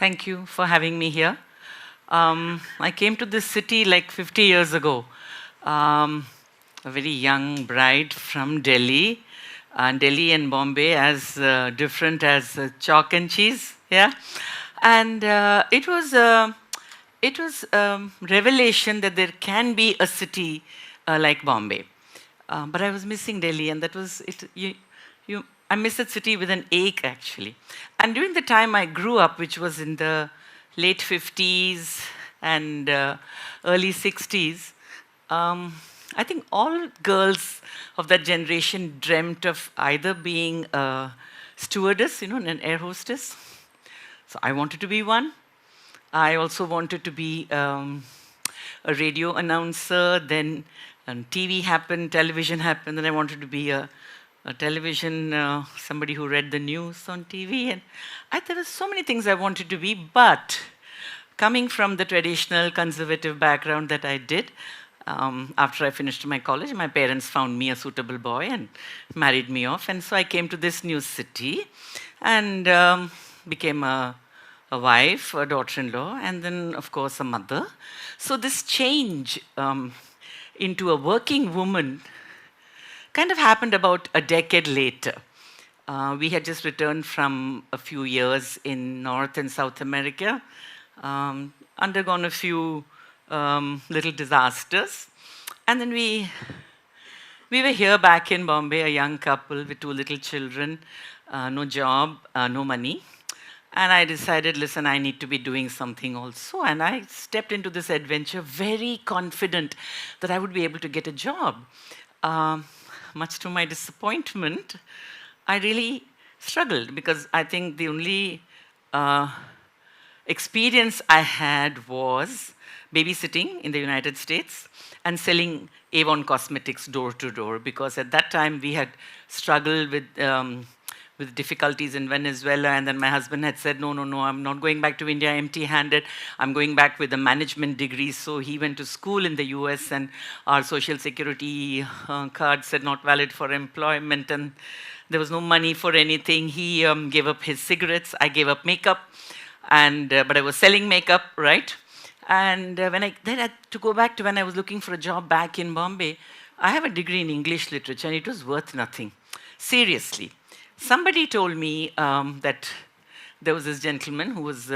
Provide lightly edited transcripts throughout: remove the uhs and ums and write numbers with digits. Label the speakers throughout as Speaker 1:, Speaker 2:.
Speaker 1: Thank you for having me here. I came to this city like 50 years ago. Um, a very young bride from Delhi. Delhi and Bombay as different as chalk and cheese. Yeah, and it was revelation that there can be a city like Bombay. But I was missing Delhi, and that was it. I miss that city with an ache, actually. And during the time I grew up, which was in the late 50s and early 60s, I think all girls of that generation dreamt of either being a stewardess, an air hostess. So I wanted to be one. I also wanted to be a radio announcer. Then TV happened, television happened, and I wanted to be a television, somebody who read the news on TV. And there were so many things I wanted to be, but coming from the traditional conservative background that I did, after I finished my college, my parents found me a suitable boy and married me off. And so I came to this new city and became a wife, a daughter-in-law, and then, of course, a mother. So this change into a working woman kind of happened about a decade later. We had just returned from a few years in North and South America, undergone a few little disasters, and then we were here back in Bombay, a young couple with two little children, no job, no money. And I decided, listen, I need to be doing something also. And I stepped into this adventure very confident that I would be able to get a job. Much to my disappointment, I really struggled because I think the only experience I had was babysitting in the United States and selling Avon cosmetics door to door, because at that time we had struggled with difficulties in Venezuela, and then my husband had said, no, I'm not going back to India empty-handed. I'm going back with a management degree. So he went to school in the US, and our social security card said not valid for employment, and there was no money for anything. He gave up his cigarettes. I gave up makeup, and but I was selling makeup, right? And then I had to go back to when I was looking for a job back in Bombay. I have a degree in English literature, and it was worth nothing. Seriously. Somebody told me that there was this gentleman who was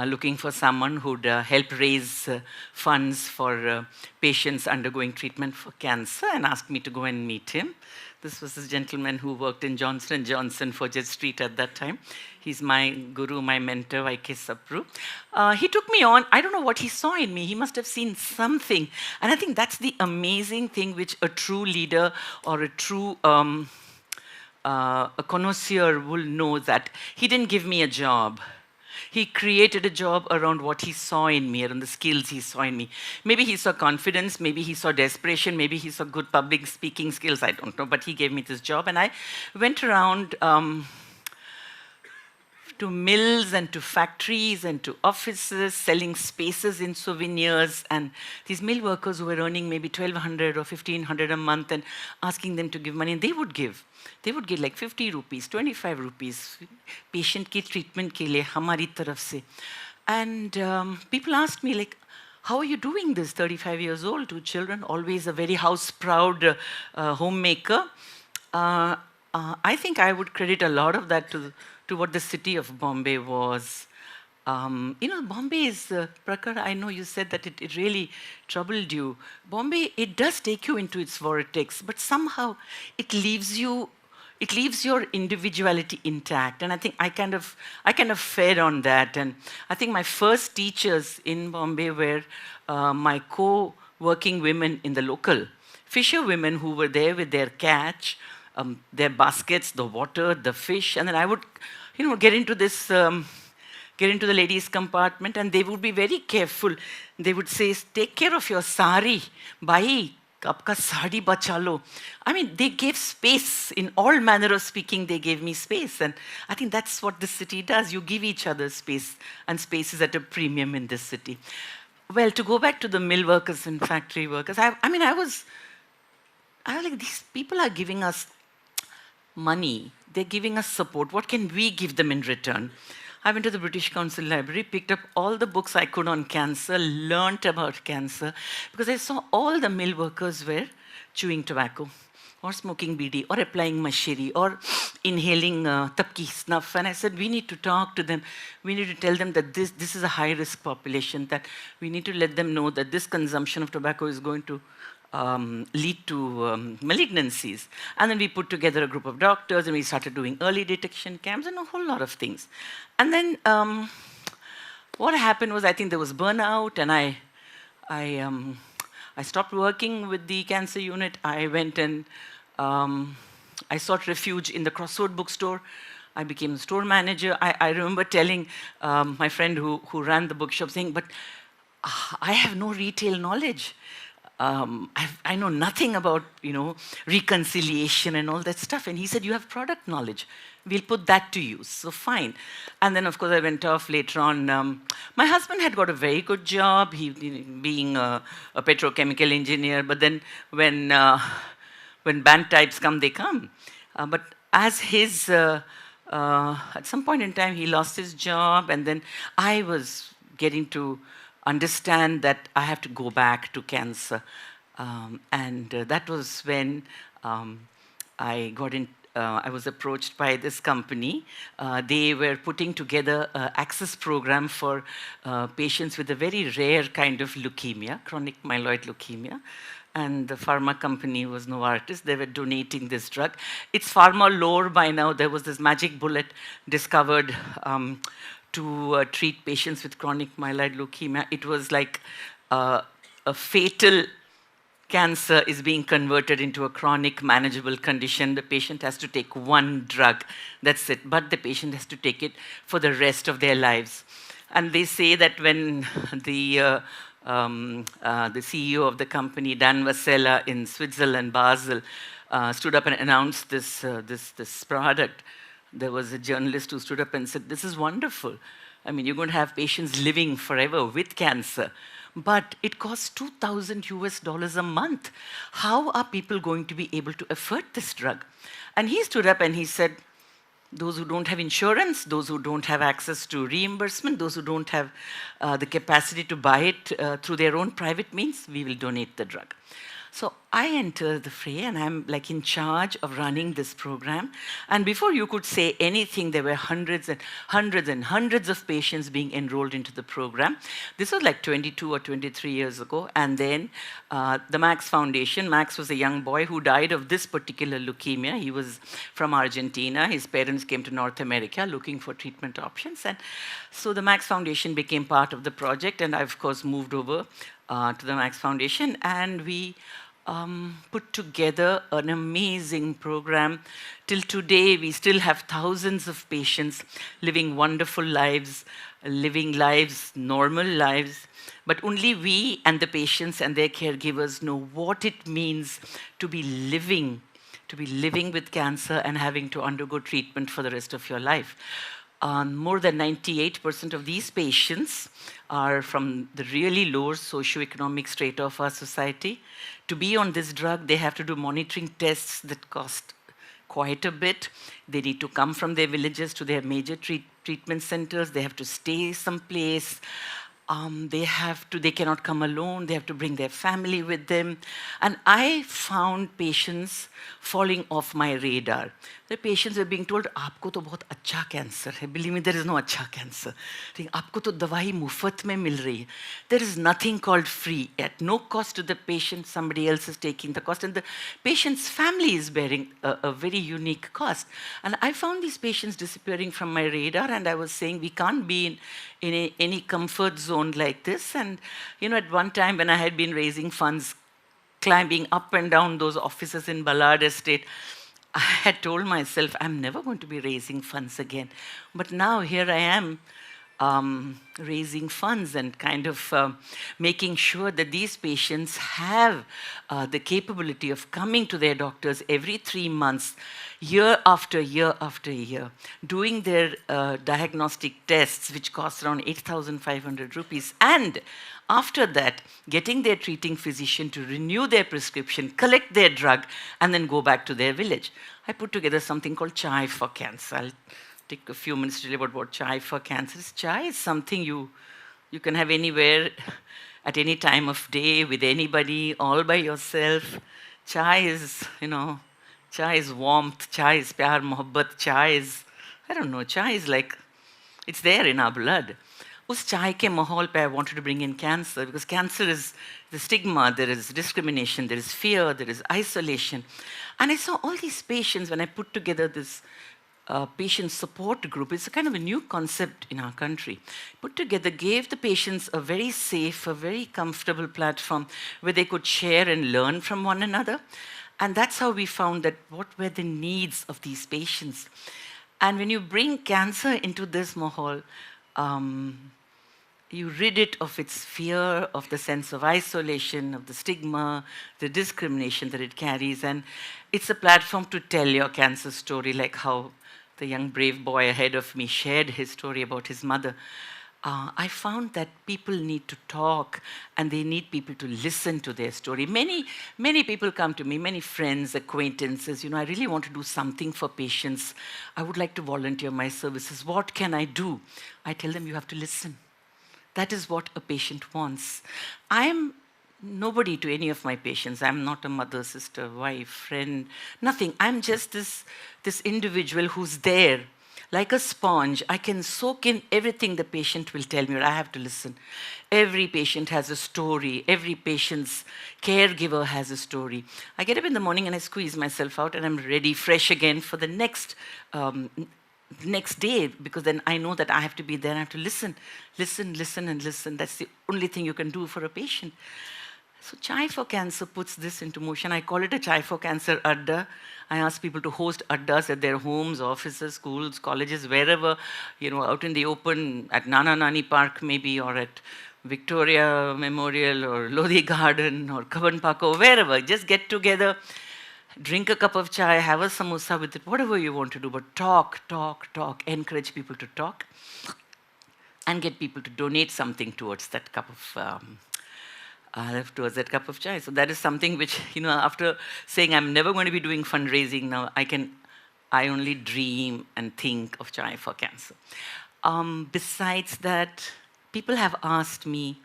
Speaker 1: looking for someone who'd help raise funds for patients undergoing treatment for cancer, and asked me to go and meet him. This was this gentleman who worked in Johnson & Johnson for Jet Street at that time. He's my guru, my mentor, I.K. Sapru. He took me on. I don't know what he saw in me. He must have seen something. And I think that's the amazing thing which a true leader or a true a connoisseur will know, that he didn't give me a job. He created a job around what he saw in me, around the skills he saw in me. Maybe he saw confidence, maybe he saw desperation, maybe he saw good public speaking skills, I don't know, but he gave me this job. And I went around to mills and to factories and to offices, selling spaces in souvenirs, and these mill workers who were earning maybe 1,200 or 1,500 a month, and asking them to give money, and they would give. They would give like 50 rupees, 25 rupees, patient ki treatment ke liye, hamari taraf se. And people asked me, like, how are you doing this? 35 years old, two children, always a very house-proud homemaker. I think I would credit a lot of that to what the city of Bombay was. Bombay is, Prakar, I know you said that it really troubled you. Bombay, it does take you into its vortex, but somehow it leaves your individuality intact. And I think I kind of fed on that. And I think my first teachers in Bombay were my co-working women in the local fisher women who were there with their catch, their baskets, the water, the fish, and then I would, get into this, get into the ladies' compartment, and they would be very careful. They would say, take care of your sari, bhai, aapka sari bacha lo. I mean, they gave space. In all manner of speaking, they gave me space. And I think that's what this city does. You give each other space, and space is at a premium in this city. Well, to go back to the mill workers and factory workers, I was like, these people are giving us money. They're giving us support. What can we give them in return? I went to the British Council Library, picked up all the books I could on cancer, learnt about cancer, because I saw all the mill workers were chewing tobacco, or smoking bidi, or applying mashiri, or inhaling tapki snuff. And I said, we need to talk to them. We need to tell them that this is a high-risk population, that we need to let them know that this consumption of tobacco is going to lead to malignancies. And then we put together a group of doctors, and we started doing early detection camps and a whole lot of things. And then what happened was, I think there was burnout, and I stopped working with the cancer unit. I went and I sought refuge in the Crossroad bookstore. I became the store manager. I remember telling my friend who ran the bookshop, saying, but I have no retail knowledge. I know nothing about, reconciliation and all that stuff. And he said, you have product knowledge. We'll put that to use. So fine. And then, of course, I went off later on. My husband had got a very good job, he being a petrochemical engineer. But then when band types come, they come. But as his, at some point in time, he lost his job. And then I was getting to understand that I have to go back to cancer. That was when I got in. I was approached by this company. They were putting together an access program for patients with a very rare kind of leukemia, chronic myeloid leukemia. And the pharma company was Novartis. They were donating this drug. It's far more lore by now. There was this magic bullet discovered to treat patients with chronic myeloid leukemia. It was like a fatal cancer is being converted into a chronic manageable condition. The patient has to take one drug, that's it. But the patient has to take it for the rest of their lives. And they say that when the CEO of the company, Dan Vasella in Switzerland, Basel, stood up and announced this product, there was a journalist who stood up and said, this is wonderful. I mean, you're going to have patients living forever with cancer. But it costs $2,000 a month. How are people going to be able to afford this drug? And he stood up and he said, those who don't have insurance, those who don't have access to reimbursement, those who don't have the capacity to buy it through their own private means, we will donate the drug. So I entered the fray, and I'm like in charge of running this program. And before you could say anything, there were hundreds and hundreds and hundreds of patients being enrolled into the program. This was like 22 or 23 years ago. And then the Max Foundation, Max was a young boy who died of this particular leukemia. He was from Argentina. His parents came to North America looking for treatment options. And so the Max Foundation became part of the project. And I, of course, moved over to the Max Foundation. And we put together an amazing program. Till today, we still have thousands of patients living wonderful lives, living lives, normal lives. But only we and the patients and their caregivers know what it means to be living with cancer and having to undergo treatment for the rest of your life. More than 98% of these patients are from the really low socioeconomic strata of our society. To be on this drug, they have to do monitoring tests that cost quite a bit. They need to come from their villages to their major treatment centers. They have to stay someplace. They cannot come alone. They have to bring their family with them. And I found patients falling off my radar. The patients were being told, "Aapko to bahut acha cancer hai." Believe me, there is no acha cancer. "Aapko to dawai mufat mein mil rahi hai." There is nothing called free. At no cost to the patient, somebody else is taking the cost. And the patient's family is bearing a very unique cost. And I found these patients disappearing from my radar, and I was saying, we can't be in any comfort zone like this. And at one time when I had been raising funds, climbing up and down those offices in Ballard Estate, I had told myself, I'm never going to be raising funds again. But now here I am, raising funds and kind of making sure that these patients have the capability of coming to their doctors every 3 months, year after year after year, doing their diagnostic tests, which cost around 8,500 rupees, and after that, getting their treating physician to renew their prescription, collect their drug, and then go back to their village. I put together something called Chai for Cancer. I'll take a few minutes to tell you about what chai for cancer is. Chai is something you can have anywhere, at any time of day, with anybody, all by yourself. Chai is, chai is warmth, chai is pyar, mohabbat, chai is, I don't know, chai is like, it's there in our blood. उस चाय के माहौल पे I wanted to bring in cancer because cancer is the stigma, there is discrimination, there is fear, there is isolation. And I saw all these patients when I put together this patient support group. It's a kind of a new concept in our country. Put together, gave the patients a very safe, a very comfortable platform where they could share and learn from one another. And that's how we found that what were the needs of these patients. And when you bring cancer into this mahal, you rid it of its fear, of the sense of isolation, of the stigma, the discrimination that it carries. And it's a platform to tell your cancer story, like how the young brave boy ahead of me shared his story about his mother. I found that people need to talk and they need people to listen to their story. Many people come to me, many friends, acquaintances, I really want to do something for patients. I would like to volunteer my services. What can I do? I tell them, you have to listen. That is what a patient wants. I am nobody to any of my patients. I'm not a mother, sister, wife, friend, nothing. I'm just this individual who's there. Like a sponge, I can soak in everything the patient will tell me, or I have to listen. Every patient has a story. Every patient's caregiver has a story. I get up in the morning and I squeeze myself out and I'm ready, fresh again for the next day, because then I know that I have to be there and I have to listen, and listen. That's the only thing you can do for a patient. So Chai for Cancer puts this into motion. I call it a Chai for Cancer Adda. I ask people to host addas at their homes, offices, schools, colleges, wherever, out in the open, at Nana Nani Park maybe, or at Victoria Memorial, or Lodi Garden, or Kavan Park, or wherever. Just get together, drink a cup of chai, have a samosa with it, whatever you want to do, but talk, encourage people to talk, and get people to donate something towards that cup of chai. So that is something which, after saying I'm never going to be doing fundraising now, I only dream and think of Chai for Cancer. Besides that, people have asked me,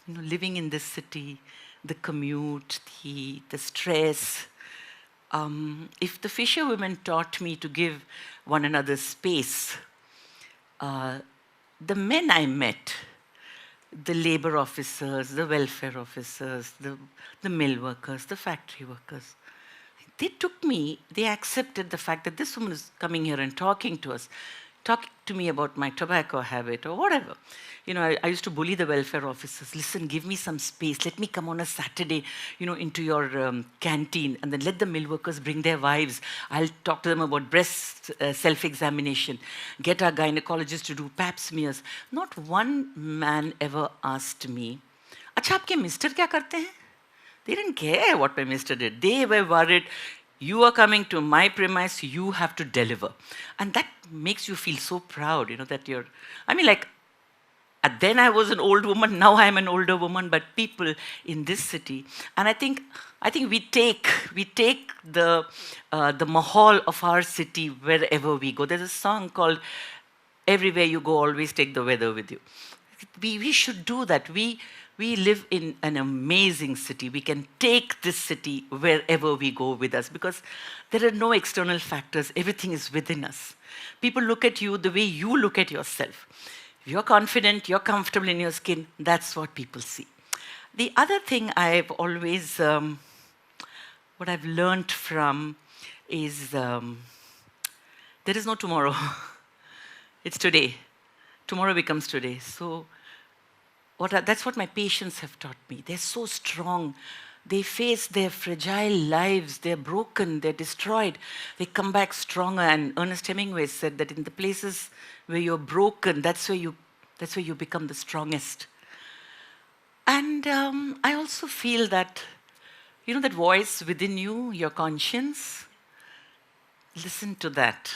Speaker 1: living in this city, the commute, the stress, if the fisherwomen taught me to give one another space, the men I met, the labor officers, the welfare officers, the mill workers, the factory workers, they took me, they accepted the fact that this woman is coming here and talking to me about my tobacco habit or whatever. I used to bully the welfare officers. Listen, give me some space. Let me come on a Saturday, into your canteen, and then let the mill workers bring their wives. I'll talk to them about breast self-examination. Get our gynecologist to do pap smears. Not one man ever asked me, "Acha, aapke mister kya karte hain?" They didn't care what my mister did. They were worried, you are coming to my premise, you have to deliver. And that makes you feel so proud, that you're, then I was an old woman, now I'm an older woman, but people in this city, and I think we take the mahal of our city wherever we go. There's a song called "Everywhere You Go, Always Take the Weather with You." We should do that. We live in an amazing city. We can take this city wherever we go with us because there are no external factors. Everything is within us. People look at you the way you look at yourself. If you're confident, you're comfortable in your skin, that's what people see. The other thing I've always, what I've learned from is there is no tomorrow. It's today. Tomorrow becomes today. So that's what my patients have taught me. They're so strong. They face their fragile lives. They're broken. They're destroyed. They come back stronger. And Ernest Hemingway said that in the places where you're broken, that's where you become the strongest. And I also feel that, that voice within you, your conscience, listen to that.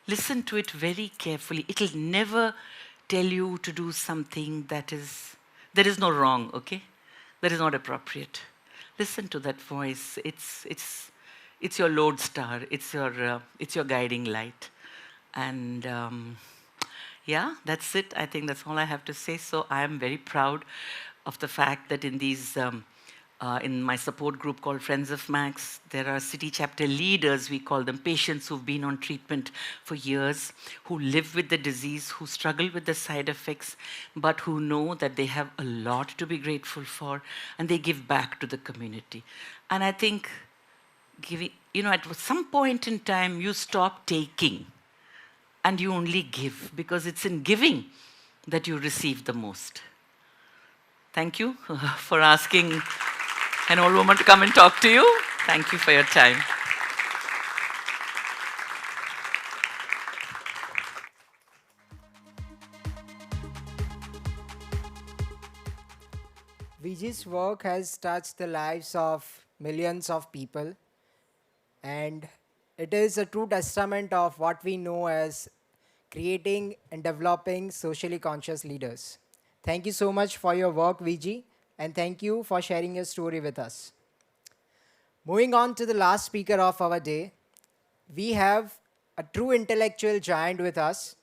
Speaker 1: Listen to it very carefully. It'll never tell you to do something there is no wrong, okay? That is not appropriate. Listen to that voice. it's your lodestar. It's your guiding light. And yeah, that's it. I think that's all I have to say. So I am very proud of the fact that in my support group called Friends of Max, there are city chapter leaders, we call them, patients who've been on treatment for years, who live with the disease, who struggle with the side effects, but who know that they have a lot to be grateful for, and they give back to the community. And I think giving, at some point in time, you stop taking and you only give, because it's in giving that you receive the most. Thank you for asking an old woman to come and talk to you. Thank you for your time.
Speaker 2: Viji's work has touched the lives of millions of people, and it is a true testament of what we know as creating and developing socially conscious leaders. Thank you so much for your work, Viji, and thank you for sharing your story with us. Moving on to the last speaker of our day, we have a true intellectual giant with us,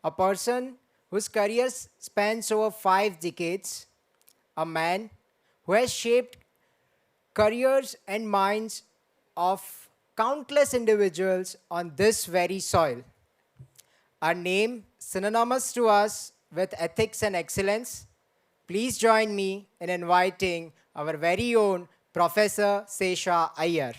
Speaker 2: a person whose career spans over 5 decades, a man who has shaped careers and minds of countless individuals on this very soil. A name synonymous to us with ethics and excellence. Please join me in inviting our very own Professor Sesha Iyer.